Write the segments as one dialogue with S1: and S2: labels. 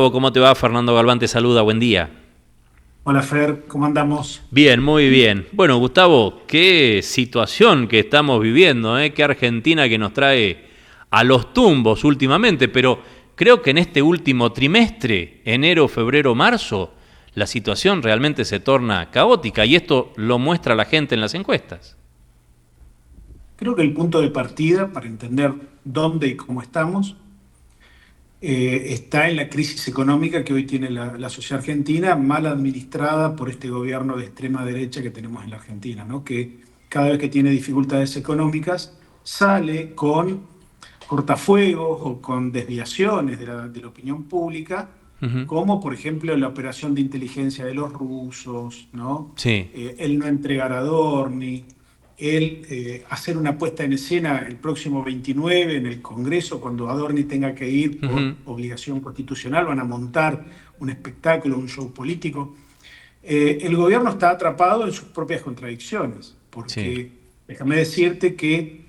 S1: ¿Cómo te va? Fernando Galván te saluda, buen día.
S2: Hola Fer, ¿cómo andamos?
S1: Bien, muy bien. Bueno, Gustavo, qué situación que estamos viviendo, ¿eh? Qué Argentina que nos trae a los tumbos últimamente, pero creo que en este último trimestre, enero, febrero, marzo, la situación realmente se torna caótica y esto lo muestra la gente en las encuestas.
S2: Creo que el punto de partida para entender dónde y cómo estamos está en la crisis económica que hoy tiene la sociedad argentina, mal administrada por este gobierno de extrema derecha que tenemos en la Argentina, ¿no? Que cada vez que tiene dificultades económicas sale con cortafuegos o con desviaciones de la opinión pública,
S1: Ujú.
S2: como por ejemplo la operación de inteligencia de los rusos, ¿no?
S1: Sí.
S2: El no entregar a Dorni, el hacer una puesta en escena el próximo 29 en el Congreso, cuando Adorni tenga que ir por
S1: Ujú.
S2: obligación constitucional, van a montar un espectáculo, un show político. El gobierno está atrapado en sus propias contradicciones,
S1: Sí.
S2: porque déjame decirte que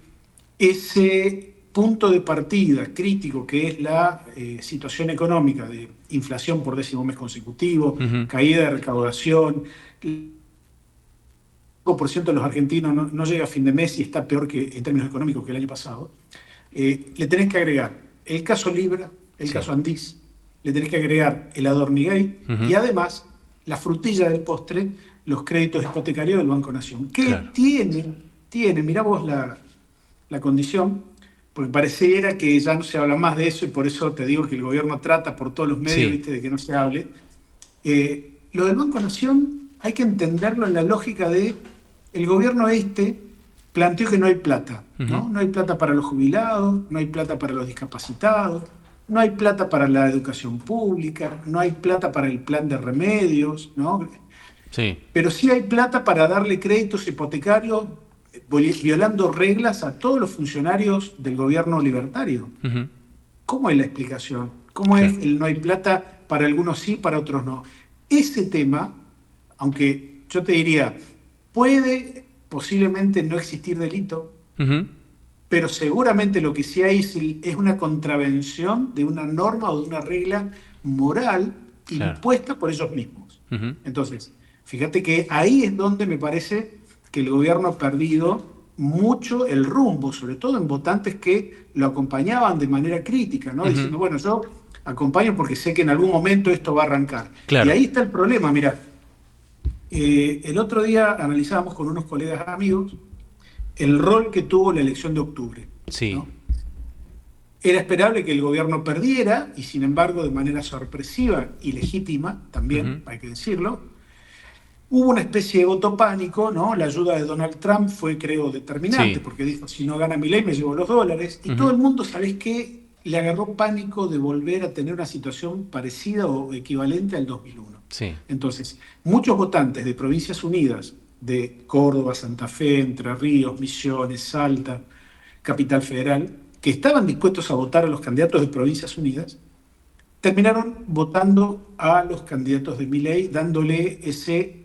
S2: ese punto de partida crítico que es la situación económica de inflación por 10º mes consecutivo,
S1: Ujú.
S2: caída de recaudación, el 5% de los argentinos no llega a fin de mes y está peor que en términos económicos que el año pasado, le tenés que agregar el caso Libra, el
S1: Sí.
S2: caso Andís, le tenés que agregar el Adormigay
S1: Ujú.
S2: y además la frutilla del postre, los créditos hipotecarios del Banco Nación, que
S1: Claro.
S2: mirá vos la condición, porque pareciera que ya no se habla más de eso y por eso te digo que el gobierno trata por todos los medios,
S1: Sí.
S2: ¿viste?, de que no se hable. Lo del Banco Nación hay que entenderlo en la lógica de el gobierno planteó que no hay plata,
S1: Ujú.
S2: ¿no? No hay plata para los jubilados, no hay plata para los discapacitados, no hay plata para la educación pública, no hay plata para el plan de remedios, ¿no?
S1: Sí.
S2: Pero sí hay plata para darle créditos hipotecarios violando reglas a todos los funcionarios del gobierno libertario.
S1: Ujú.
S2: ¿Cómo es la explicación? ¿Cómo es
S1: Claro.
S2: el no hay plata para algunos sí, para otros no? Ese tema, aunque yo te diría, puede posiblemente no existir delito,
S1: Ujú.
S2: pero seguramente lo que sí hay es una contravención de una norma o de una regla moral
S1: Claro.
S2: impuesta por ellos mismos.
S1: Ujú.
S2: Entonces, fíjate que ahí es donde me parece que el gobierno ha perdido mucho el rumbo, sobre todo en votantes que lo acompañaban de manera crítica, ¿no?
S1: Ujú.
S2: Diciendo, bueno, yo acompaño porque sé que en algún momento esto va a arrancar. Y
S1: Claro.
S2: ahí está el problema, mira, el otro día analizábamos con unos colegas amigos el rol que tuvo la elección de octubre,
S1: Sí.
S2: ¿no? Era esperable que el gobierno perdiera y sin embargo de manera sorpresiva y legítima,
S1: Ujú.
S2: también hay que decirlo, hubo una especie de voto pánico, ¿no? La ayuda de Donald Trump fue, creo, determinante,
S1: Sí.
S2: porque dijo, si no gana Milei me llevo los dólares, y todo
S1: Ujú.
S2: el mundo, ¿sabés qué? Le agarró pánico de volver a tener una situación parecida o equivalente al 2001.
S1: Sí.
S2: Entonces, muchos votantes de Provincias Unidas, de Córdoba, Santa Fe, Entre Ríos, Misiones, Salta, Capital Federal, que estaban dispuestos a votar a los candidatos de Provincias Unidas, terminaron votando a los candidatos de Milei, dándole ese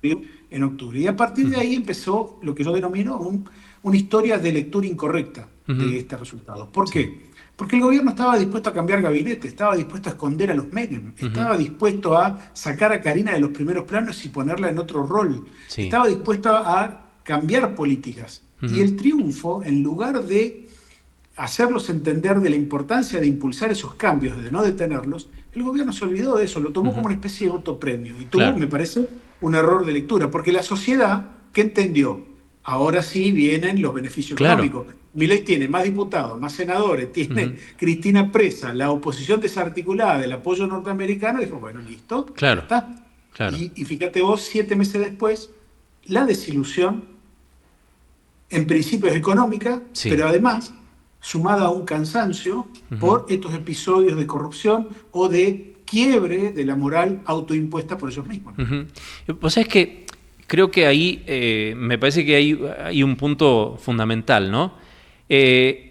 S2: en octubre. Y a partir de
S1: Ujú.
S2: ahí empezó lo que yo denomino una historia de lectura incorrecta
S1: Ujú.
S2: de este resultado. ¿Por
S1: Sí.
S2: qué? Porque el gobierno estaba dispuesto a cambiar gabinete, estaba dispuesto a esconder a los Menem,
S1: Ujú.
S2: estaba dispuesto a sacar a Karina de los primeros planos y ponerla en otro rol,
S1: Sí.
S2: estaba dispuesto a cambiar políticas. Y
S1: Ujú.
S2: el triunfo, en lugar de hacerlos entender de la importancia de impulsar esos cambios, de no detenerlos, el gobierno se olvidó de eso, lo tomó como
S1: Ujú.
S2: una especie de voto premio y tuvo,
S1: Claro.
S2: me parece, un error de lectura, porque la sociedad, ¿qué entendió? Ahora sí vienen los beneficios
S1: Claro.
S2: económicos. Milei tiene más diputados, más senadores, tiene
S1: Ujú.
S2: Cristina presa, la oposición desarticulada, el apoyo norteamericano, dijo, bueno, listo, ya
S1: Claro.
S2: está.
S1: Claro.
S2: Y fíjate vos, 7 meses después, la desilusión en principio es económica,
S1: Sí.
S2: pero además sumada a un cansancio
S1: Ujú.
S2: por estos episodios de corrupción o de quiebre de la moral autoimpuesta por ellos mismos, ¿no?
S1: Ujú. Vos sabés que creo que ahí me parece que hay un punto fundamental, ¿no? Eh,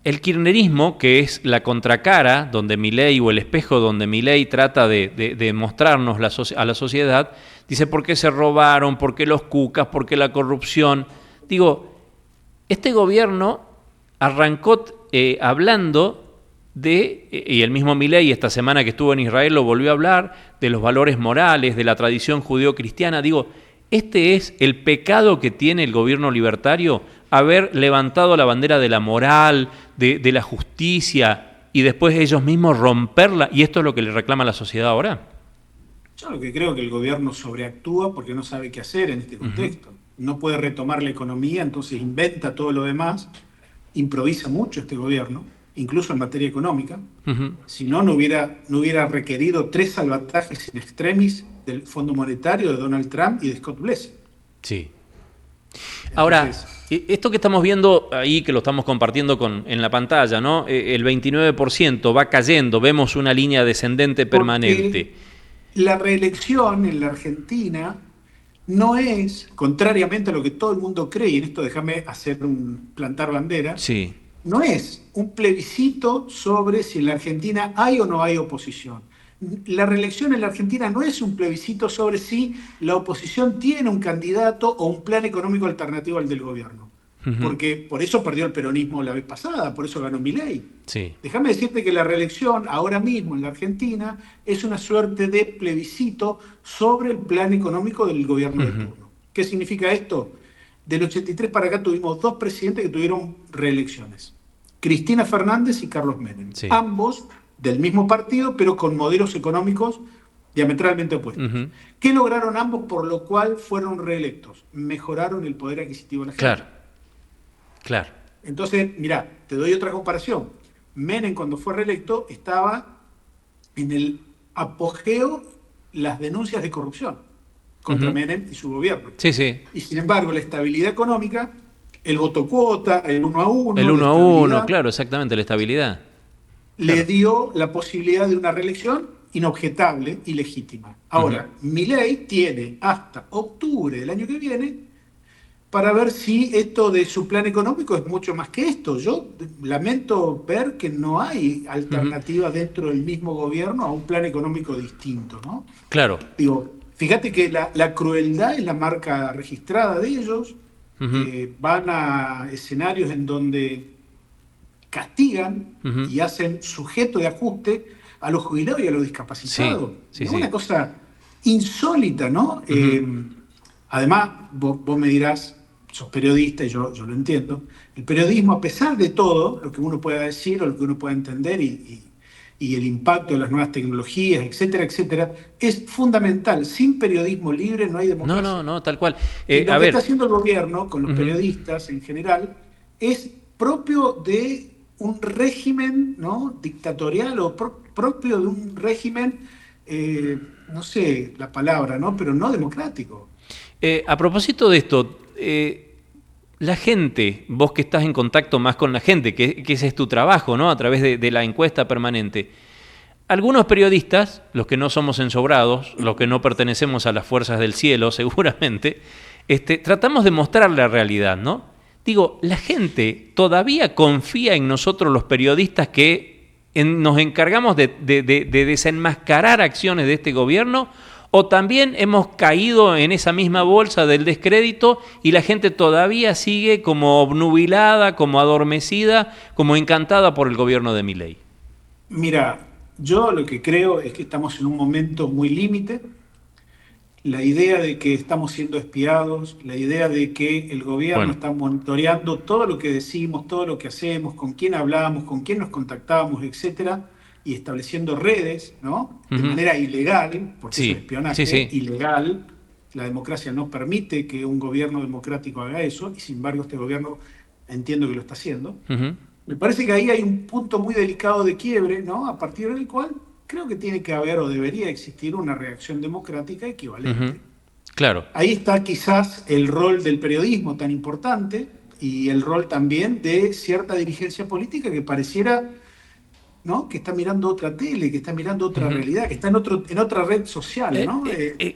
S1: el kirchnerismo, que es la contracara donde Milei o el espejo donde Milei trata de mostrarnos a la sociedad, dice por qué se robaron, por qué los cucas, por qué la corrupción. Digo, este gobierno arrancó hablando y el mismo Milei esta semana que estuvo en Israel lo volvió a hablar, de los valores morales, de la tradición judío-cristiana. Digo, este es el pecado que tiene el gobierno libertario, haber levantado la bandera de la moral, de la justicia, y después ellos mismos romperla, y esto es lo que le reclama la sociedad ahora.
S2: Yo lo que creo es que el gobierno sobreactúa porque no sabe qué hacer en este contexto. No puede retomar la economía, entonces inventa todo lo demás, improvisa mucho este gobierno, incluso en materia económica. Si no, no hubiera requerido 3 salvatajes in extremis del Fondo Monetario, de Donald Trump y de Scott Bessent.
S1: Sí.
S2: Entonces,
S1: ahora, esto que estamos viendo ahí, que lo estamos compartiendo en la pantalla, ¿no? El 29% va cayendo, vemos una línea descendente permanente.
S2: La reelección en la Argentina no es, contrariamente a lo que todo el mundo cree, y en esto déjame plantar bandera,
S1: Sí.
S2: no es un plebiscito sobre si en la Argentina hay o no hay oposición. La reelección en la Argentina no es un plebiscito sobre si la oposición tiene un candidato o un plan económico alternativo al del gobierno. Porque por eso perdió el peronismo la vez pasada, por eso ganó Milei.
S1: Sí.
S2: Déjame decirte que la reelección ahora mismo en la Argentina es una suerte de plebiscito sobre el plan económico del gobierno de turno. ¿Qué significa esto? Del 83 para acá tuvimos 2 presidentes que tuvieron reelecciones. Cristina Fernández y Carlos Menem.
S1: Sí.
S2: Ambos del mismo partido, pero con modelos económicos diametralmente opuestos. ¿Qué lograron ambos por lo cual fueron reelectos? Mejoraron el poder adquisitivo de la gente.
S1: Claro.
S2: Entonces, mirá, te doy otra comparación. Menem, cuando fue reelecto, estaba en el apogeo las denuncias de corrupción contra Menem y su gobierno.
S1: Sí.
S2: Y sin embargo, la estabilidad económica, el voto cuota, el 1 a 1.
S1: El 1 a 1, claro, exactamente, la estabilidad.
S2: Le dio la posibilidad de una reelección inobjetable y legítima. Ahora, Milei tiene hasta octubre del año que viene para ver si esto de su plan económico es mucho más que esto. Yo lamento ver que no hay alternativa dentro del mismo gobierno a un plan económico distinto, ¿no?
S1: Claro.
S2: Digo, fíjate que la crueldad es la marca registrada de ellos. Van a escenarios en donde castigan y hacen sujeto de ajuste a los jubilados y a los discapacitados.
S1: Sí,
S2: es una cosa insólita, ¿no? Además, vos me dirás, sos periodista y yo lo entiendo, el periodismo, a pesar de todo lo que uno pueda decir o lo que uno pueda entender y el impacto de las nuevas tecnologías, etcétera, etcétera, es fundamental. Sin periodismo libre no hay democracia.
S1: No, tal cual.
S2: Y lo que está haciendo el gobierno con los periodistas en general es propio de un régimen, ¿no?, dictatorial o propio de un régimen, no sé la palabra, ¿no?, pero no democrático.
S1: A propósito de esto, la gente, vos que estás en contacto más con la gente, que ese es tu trabajo, ¿no?, a través de la encuesta permanente, algunos periodistas, los que no somos ensobrados, los que no pertenecemos a las fuerzas del cielo seguramente, tratamos de mostrar la realidad, ¿no? Digo, la gente todavía confía en nosotros los periodistas que nos encargamos de desenmascarar acciones de este gobierno, o también hemos caído en esa misma bolsa del descrédito y la gente todavía sigue como obnubilada, como adormecida, como encantada por el gobierno de Milei.
S2: Mira, yo lo que creo es que estamos en un momento muy límite. La idea de que estamos siendo espiados, la idea de que el gobierno está monitoreando todo lo que decimos, todo lo que hacemos, con quién hablamos, con quién nos contactamos, etcétera, y estableciendo redes, ¿no?, de manera ilegal, porque es espionaje ilegal. La democracia no permite que un gobierno democrático haga eso, y sin embargo este gobierno entiendo que lo está haciendo. Me parece que ahí hay un punto muy delicado de quiebre, ¿no?, a partir del cual creo que tiene que haber o debería existir una reacción democrática equivalente.
S1: Claro.
S2: Ahí está quizás el rol del periodismo tan importante y el rol también de cierta dirigencia política que pareciera, ¿no?, que está mirando otra tele, que está mirando otra realidad, que está en otra red social, ¿no?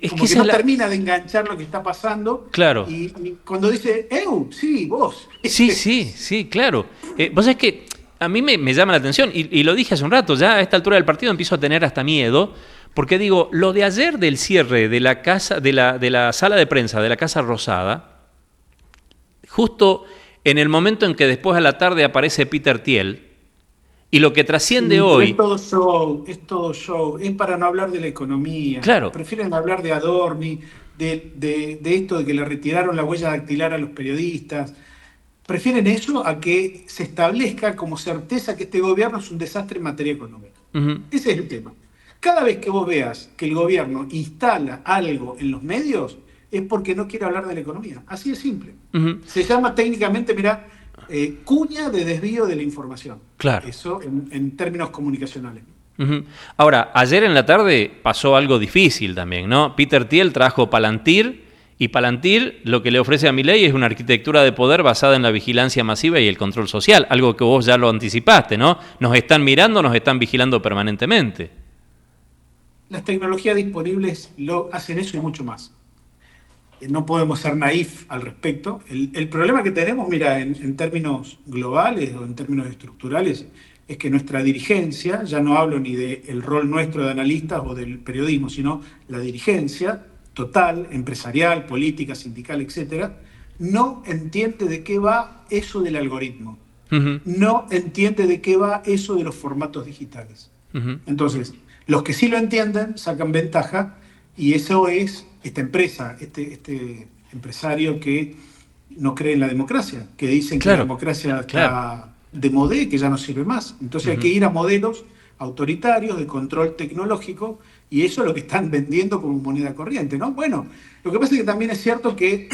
S2: Como que no termina de enganchar lo que está pasando.
S1: Claro.
S2: Y cuando dice, sí, vos.
S1: Sí, claro. Vos sabés que a mí me llama la atención, y lo dije hace un rato, ya a esta altura del partido empiezo a tener hasta miedo, porque digo, lo de ayer del cierre de la casa, de la sala de prensa de la Casa Rosada, justo en el momento en que después a la tarde aparece Peter Thiel, Y lo que trasciende
S2: Sí, pero
S1: hoy,
S2: es todo show, es para no hablar de la economía.
S1: claro,
S2: Prefieren hablar de Adorni, de esto de que le retiraron la huella dactilar a los periodistas. Prefieren eso a que se establezca como certeza que este gobierno es un desastre en materia económica.
S1: ujú,
S2: Ese es el tema. Cada vez que vos veas que el gobierno instala algo en los medios, es porque no quiere hablar de la economía. Así de simple.
S1: ujú,
S2: Se llama técnicamente, mirá, cuña de desvío de la información.
S1: claro.
S2: Eso en términos comunicacionales.
S1: Ujú. Ahora, ayer en la tarde pasó algo difícil también, ¿no? Peter Thiel trajo Palantir y Palantir lo que le ofrece a Milei es una arquitectura de poder basada en la vigilancia masiva y el control social, algo que vos ya lo anticipaste, ¿no? Nos están mirando, nos están vigilando permanentemente.
S2: Las tecnologías disponibles lo hacen eso y mucho más. No podemos ser naif al respecto. El problema que tenemos, mira, en términos globales o en términos estructurales, es que nuestra dirigencia, ya no hablo ni del rol nuestro de analistas o del periodismo, sino la dirigencia total, empresarial, política, sindical, etcétera, no entiende de qué va eso del algoritmo.
S1: Ujú,
S2: No entiende de qué va eso de los formatos digitales.
S1: ujú.
S2: Entonces, los que sí lo entienden sacan ventaja y eso es esta empresa, este empresario que no cree en la democracia, que dicen que la
S1: Claro,
S2: democracia
S1: claro.
S2: está de modé, que ya no sirve más. Entonces hay que
S1: Ujú.
S2: ir a modelos autoritarios de control tecnológico y eso es lo que están vendiendo como moneda corriente, ¿no? Bueno, lo que pasa es que también es cierto que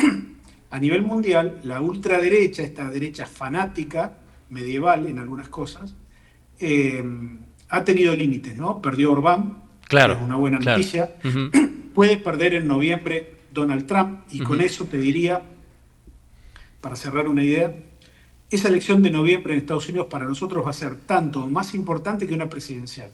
S2: a nivel mundial la ultraderecha, esta derecha fanática, medieval en algunas cosas, eh, ha tenido límites, ¿no? Perdió Orbán, que es
S1: Claro,
S2: una buena
S1: claro.
S2: noticia.
S1: Ujú,
S2: Puede perder en noviembre Donald Trump y con
S1: ujú.
S2: eso te diría, para cerrar una idea, esa elección de noviembre en Estados Unidos para nosotros va a ser tanto más importante que una presidencial.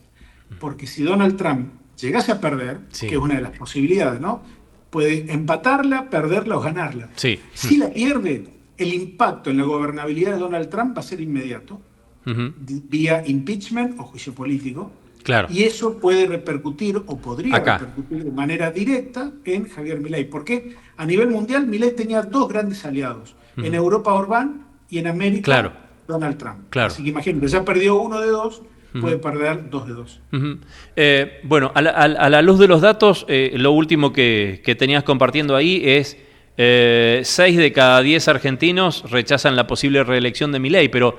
S2: Porque si Donald Trump llegase a perder, que
S1: Sí,
S2: es una de las posibilidades, ¿no? Puede empatarla, perderla o ganarla.
S1: sí.
S2: Si la pierde, el impacto en la gobernabilidad de Donald Trump va a ser inmediato,
S1: Ujú,
S2: vía impeachment o juicio político,
S1: claro.
S2: y eso puede repercutir o podría
S1: Acá.
S2: repercutir de manera directa en Javier Milei. Porque a nivel mundial Milei tenía dos grandes aliados. En
S1: Ujú.
S2: Europa Orbán y en
S1: Claro,
S2: América Donald Trump.
S1: claro.
S2: Así que imagínate, ya perdió uno de dos, puede
S1: Ujú.
S2: perder dos de dos.
S1: Ujú. Bueno, a la luz de los datos, lo último que tenías compartiendo ahí es 6 de cada 10 argentinos rechazan la posible reelección de Milei, pero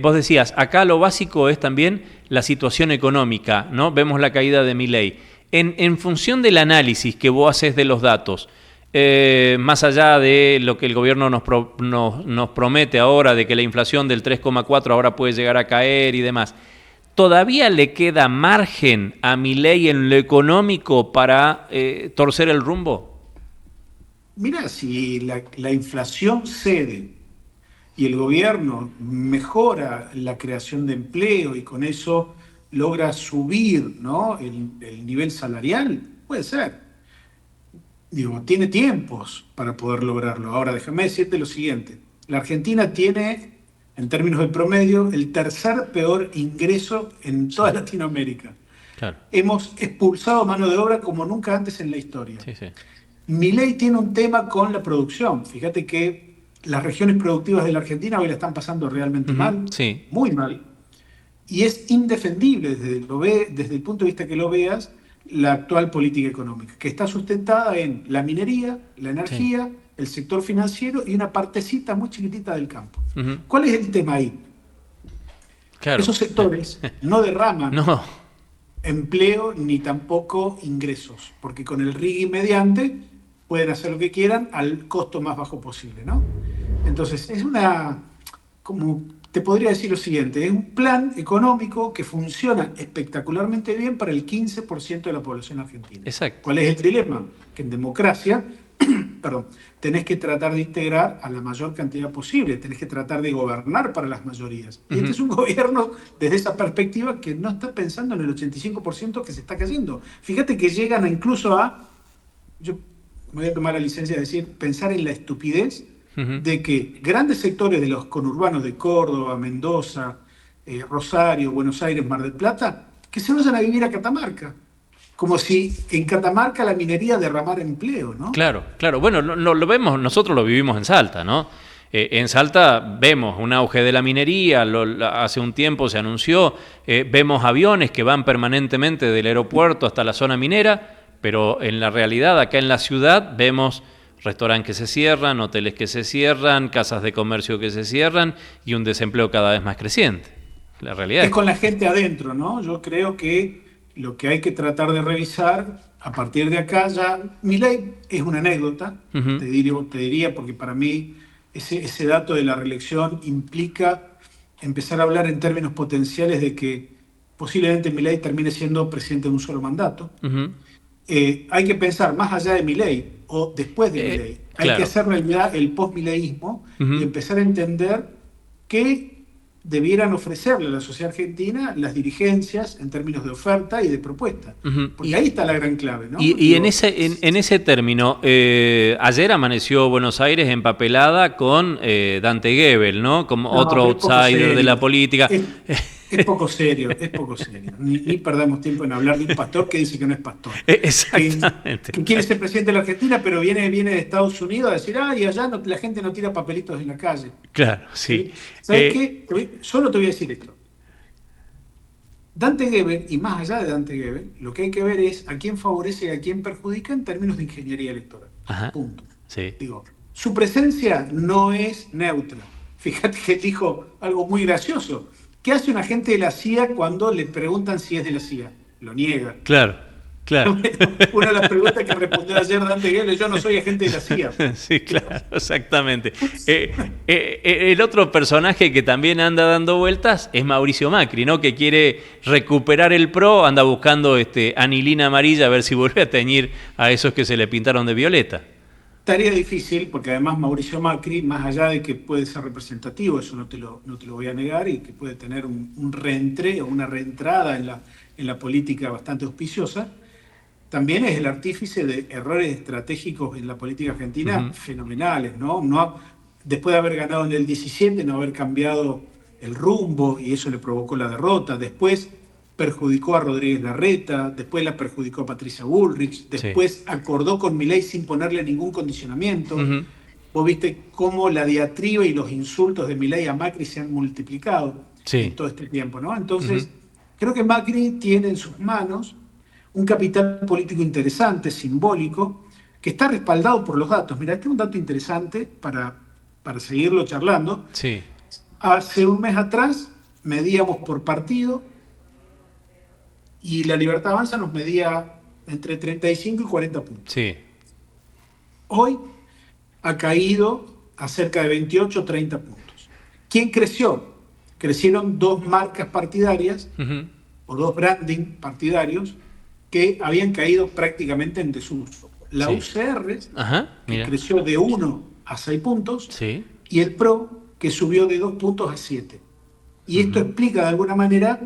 S1: vos decías, acá lo básico es también la situación económica, ¿no? Vemos la caída de Milei. En función del análisis que vos haces de los datos, más allá de lo que el gobierno nos promete ahora, de que la inflación del 3,4 ahora puede llegar a caer y demás, ¿todavía le queda margen a Milei en lo económico para torcer el rumbo?
S2: Mira, si la inflación cede y el gobierno mejora la creación de empleo y con eso logra subir, ¿no? el nivel salarial, puede ser. Digo, tiene tiempos para poder lograrlo. Ahora, déjame decirte lo siguiente. La Argentina tiene, en términos de promedio, el tercer peor ingreso en
S1: Sí,
S2: toda Latinoamérica.
S1: claro.
S2: Hemos expulsado mano de obra como nunca antes en la historia.
S1: Sí, sí.
S2: Milei tiene un tema con la producción. Fíjate que las regiones productivas de la Argentina hoy la están pasando realmente
S1: Ujú,
S2: mal,
S1: sí,
S2: muy mal. Y es indefendible desde el punto de vista que lo veas la actual política económica, que está sustentada en la minería, la
S1: sí.
S2: energía, el sector financiero y una partecita muy chiquitita del campo.
S1: Ujú,
S2: ¿Cuál es el tema ahí?
S1: claro.
S2: Esos sectores no derraman
S1: No,
S2: empleo ni tampoco ingresos, porque con el RIGI mediante pueden hacer lo que quieran al costo más bajo posible, ¿no? Entonces, es como te podría decir lo siguiente, es un plan económico que funciona espectacularmente bien para el 15% de la población argentina.
S1: exacto.
S2: ¿Cuál es el dilema? Que en democracia, perdón, tenés que tratar de integrar a la mayor cantidad posible, tenés que tratar de gobernar para las mayorías. Y este
S1: Ujú,
S2: es un gobierno, desde esa perspectiva, que no está pensando en el 85% que se está cayendo. Fíjate que llegan incluso yo me voy a tomar la licencia de decir, pensar en la estupidez
S1: ujú.
S2: de que grandes sectores de los conurbanos de Córdoba, Mendoza, Rosario, Buenos Aires, Mar del Plata, que se vayan a vivir a Catamarca. Como si en Catamarca la minería derramara empleo, ¿no?
S1: Claro, claro. Bueno, lo vemos, nosotros lo vivimos en Salta, ¿no? En Salta vemos un auge de la minería, hace un tiempo se anunció, vemos aviones que van permanentemente del aeropuerto hasta la zona minera, pero en la realidad acá en la ciudad vemos restaurantes que se cierran, hoteles que se cierran, casas de comercio que se cierran y un desempleo cada vez más creciente. La realidad
S2: Es con la gente adentro, ¿no? Yo creo que lo que hay que tratar de revisar a partir de acá ya, Milei es una anécdota,
S1: Uh-huh.
S2: te diría, porque para mí ese dato de la reelección implica empezar a hablar en términos potenciales de que posiblemente Milei termine siendo presidente de un solo mandato.
S1: Uh-huh.
S2: Hay que pensar más allá de Milei o después de Milei. Hay
S1: Claro.
S2: que hacer realidad el post-mileísmo
S1: Uh-huh.
S2: y empezar a entender qué debieran ofrecerle a la sociedad argentina las dirigencias en términos de oferta y de propuesta.
S1: Uh-huh.
S2: Porque ahí está la gran clave, ¿no?
S1: Y
S2: Digo,
S1: en ese término, ayer amaneció Buenos Aires empapelada con Dante Gebel, ¿no? Como
S2: no,
S1: otro
S2: pero es poco
S1: outsider de
S2: serio.
S1: la política.
S2: Es poco serio, es poco serio. Ni perdamos tiempo en hablar de un pastor que dice que no es pastor.
S1: Exactamente.
S2: Que quiere ser presidente de la Argentina, pero viene de Estados Unidos a decir, y allá la gente no tira papelitos en la calle.
S1: Claro, sí.
S2: ¿Sabes qué? Solo te voy a decir esto. Dante Gebel, y más allá de Dante Gebel, lo que hay que ver es a quién favorece y a quién perjudica en términos de ingeniería electoral.
S1: Ajá.
S2: Punto.
S1: Sí.
S2: Digo, su presencia no es neutra. Fíjate que dijo algo muy gracioso. ¿Qué hace un agente de la CIA cuando le preguntan si es de la CIA? Lo niega.
S1: Claro, claro.
S2: Una de las preguntas que respondió ayer Dante Gebel, yo no soy agente de la CIA.
S1: Sí, claro, exactamente. El otro personaje que también anda dando vueltas es Mauricio Macri, ¿no? Que quiere recuperar el PRO, anda buscando anilina amarilla a ver si vuelve a teñir a esos que se le pintaron de violeta.
S2: Tarea difícil, porque además Mauricio Macri, más allá de que puede ser representativo, eso no te lo voy a negar, y que puede tener un reentré o una reentrada en la política bastante auspiciosa, también es el artífice de errores estratégicos en la política argentina fenomenales, ¿no? Después de haber ganado en el 17, no haber cambiado el rumbo, y eso le provocó la derrota. Después perjudicó a Rodríguez Larreta, después la perjudicó a Patricia Bullrich, después acordó con Milei sin ponerle ningún condicionamiento.
S1: Uh-huh.
S2: Vos viste cómo la diatriba y los insultos de Milei a Macri se han multiplicado en todo este tiempo, ¿no? Entonces, creo que Macri tiene en sus manos un capital político interesante, simbólico, que está respaldado por los datos. Mira, este es un dato interesante para seguirlo charlando.
S1: Sí.
S2: Hace un mes atrás medíamos por partido y la Libertad Avanza nos medía entre 35 y 40 puntos.
S1: Sí.
S2: Hoy ha caído a cerca de 28 o 30 puntos. ¿Quién creció? Crecieron dos marcas partidarias o dos branding partidarios que habían caído prácticamente en desuso. La UCR, que creció de 1 a 6 puntos, y el PRO, que subió de 2 puntos a 7. Y esto explica de alguna manera,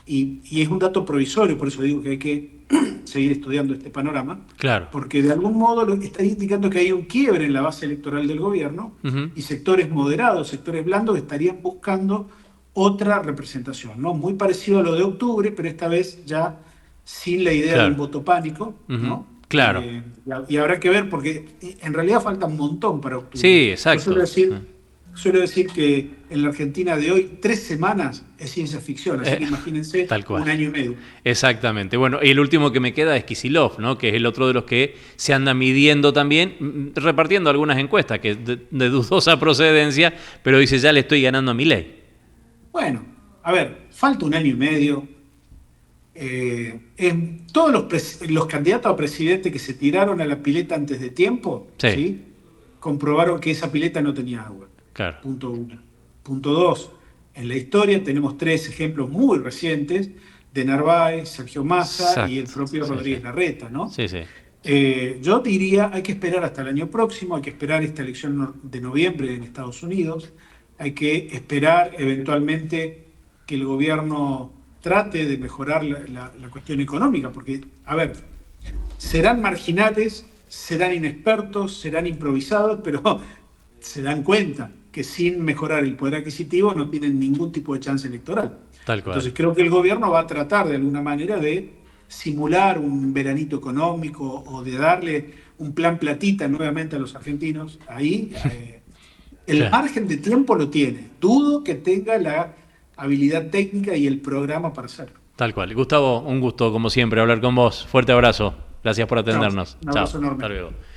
S2: y es un dato provisorio, por eso digo que hay que seguir estudiando este panorama, porque de algún modo lo que está indicando que hay un quiebre en la base electoral del gobierno, y sectores moderados, sectores blandos, estarían buscando otra representación, ¿no? Muy parecido a lo de octubre, pero esta vez ya sin la idea del voto pánico, ¿no?
S1: Claro.
S2: Y habrá que ver, porque en realidad falta un montón para octubre.
S1: Sí, exacto.
S2: Suelo decir que en la Argentina de hoy 3 semanas es ciencia ficción, así que imagínense
S1: tal cual.
S2: 1 año y medio.
S1: Exactamente. Bueno, y el último que me queda es Kicillof, ¿no? Que es el otro de los que se anda midiendo también, repartiendo algunas encuestas que de dudosa procedencia, pero dice, ya le estoy ganando a Milei.
S2: Bueno, a ver, falta 1 año y medio. Todos los candidatos a presidente que se tiraron a la pileta antes de tiempo, ¿sí? Comprobaron que esa pileta no tenía agua.
S1: Claro.
S2: Punto 1. Punto 2. En la historia tenemos 3 ejemplos muy recientes de Narváez, Sergio Massa y el propio Rodríguez Larreta, ¿no?
S1: Sí.
S2: Yo diría, hay que esperar hasta el año próximo, hay que esperar esta elección de noviembre en Estados Unidos, hay que esperar eventualmente que el gobierno trate de mejorar la cuestión económica, porque, a ver, serán marginales, serán inexpertos, serán improvisados, pero se dan cuenta que sin mejorar el poder adquisitivo no tienen ningún tipo de chance electoral.
S1: Tal cual.
S2: Entonces creo que el gobierno va a tratar de alguna manera de simular un veranito económico o de darle un plan platita nuevamente a los argentinos ahí El
S1: Claro.
S2: margen de tiempo lo tiene. Dudo que tenga la habilidad técnica y el programa para hacerlo.
S1: Tal cual. Gustavo, un gusto, como siempre, hablar con vos. Fuerte abrazo. Gracias por
S2: Chao,
S1: atendernos.
S2: un
S1: Chao.
S2: abrazo enorme.
S1: Hasta luego.